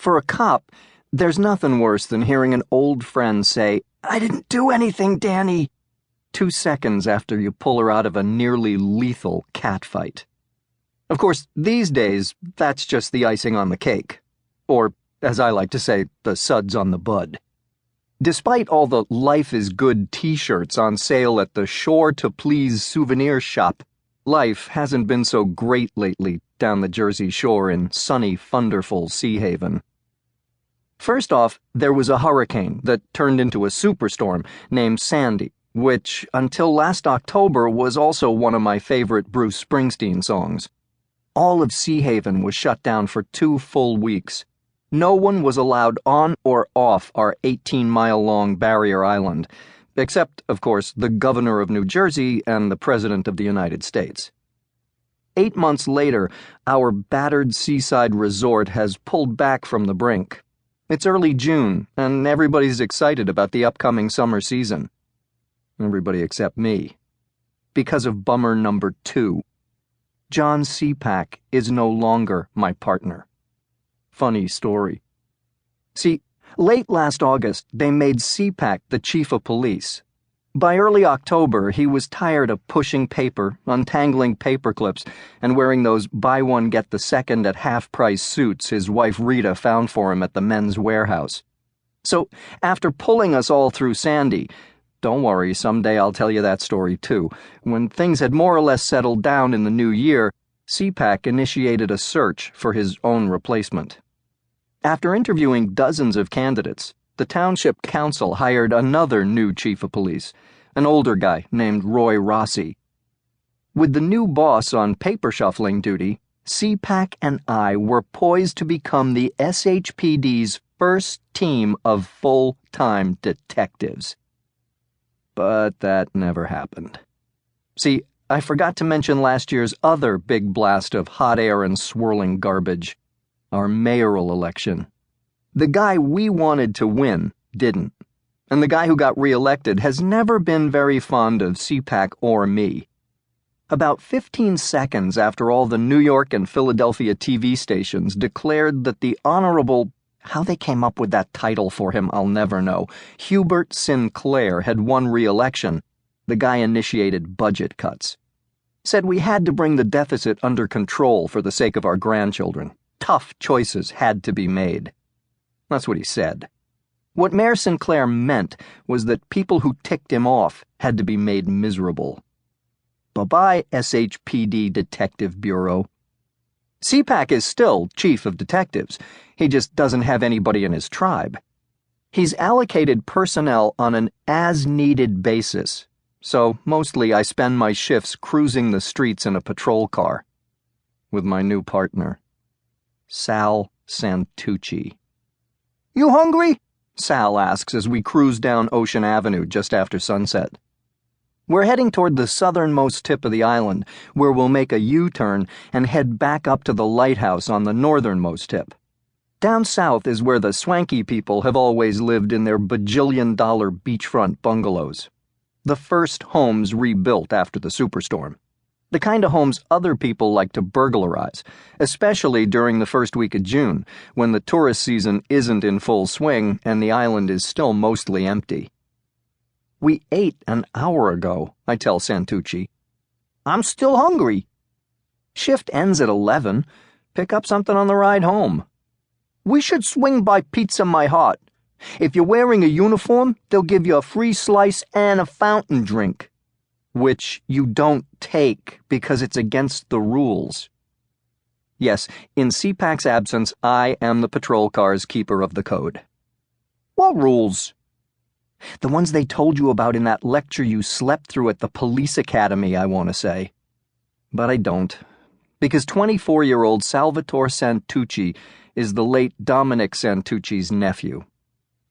For a cop, there's nothing worse than hearing an old friend say, "I didn't do anything, Danny," 2 seconds after you pull her out of a nearly lethal catfight. Of course, these days, that's just the icing on the cake. Or, as I like to say, the suds on the bud. Despite all the Life is Good t-shirts on sale at the Shore to Please souvenir shop, life hasn't been so great lately down the Jersey Shore in sunny, thunderful Sea Haven. First off, there was a hurricane that turned into a superstorm named Sandy, which, until last October, was also one of my favorite Bruce Springsteen songs. All of Sea Haven was shut down for 2 full weeks. No one was allowed on or off our 18-mile-long barrier island, except, of course, the governor of New Jersey and the president of the United States. 8 months later, our battered seaside resort has pulled back from the brink. It's early June, and everybody's excited about the upcoming summer season. Everybody except me. Because of bummer number 2. John Ceepak is no longer my partner. Funny story. See, late last August, they made Ceepak the chief of police. By early October, he was tired of pushing paper, untangling paper clips, and wearing those buy-one-get-the-second at half-price suits his wife Rita found for him at the Men's Warehouse. So, after pulling us all through Sandy, don't worry, someday I'll tell you that story too, when things had more or less settled down in the new year, Ceepak initiated a search for his own replacement. After interviewing dozens of candidates, the township council hired another new chief of police, an older guy named Roy Rossi. With the new boss on paper shuffling duty, Ceepak and I were poised to become the SHPD's first team of full-time detectives. But that never happened. See, I forgot to mention last year's other big blast of hot air and swirling garbage, our mayoral election. The guy we wanted to win didn't, and the guy who got re-elected has never been very fond of Ceepak or me. About 15 seconds after all the New York and Philadelphia TV stations declared that the Honorable, how they came up with that title for him I'll never know, Hubert Sinclair had won re-election, the guy initiated budget cuts. Said we had to bring the deficit under control for the sake of our grandchildren. Tough choices had to be made. That's what he said. What Mayor Sinclair meant was that people who ticked him off had to be made miserable. Bye-bye, SHPD Detective Bureau. Ceepak is still chief of detectives. He just doesn't have anybody in his tribe. He's allocated personnel on an as-needed basis, so mostly I spend my shifts cruising the streets in a patrol car. With my new partner, Sal Santucci. "You hungry?" Sal asks as we cruise down Ocean Avenue just after sunset. We're heading toward the southernmost tip of the island, where we'll make a U-turn and head back up to the lighthouse on the northernmost tip. Down south is where the swanky people have always lived in their bajillion-dollar beachfront bungalows. The first homes rebuilt after the superstorm. The kind of homes other people like to burglarize, especially during the first week of June, when the tourist season isn't in full swing and the island is still mostly empty. "We ate an hour ago," I tell Santucci. "I'm still hungry." "Shift ends at 11. Pick up something on the ride home." "We should swing by Pizza My Heart. If you're wearing a uniform, they'll give you a free slice and a fountain drink." Which you don't take because it's against the rules. Yes, in Ceepak's absence, I am the patrol car's keeper of the code. "What rules?" "The ones they told you about in that lecture you slept through at the police academy, I want to say. But I don't, because 24-year-old Salvatore Santucci is the late Dominic Santucci's nephew.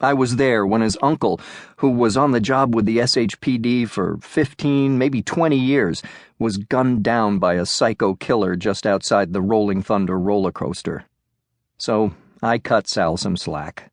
I was there when his uncle, who was on the job with the SHPD for 15, maybe 20 years, was gunned down by a psycho killer just outside the Rolling Thunder roller coaster. So I cut Sal some slack.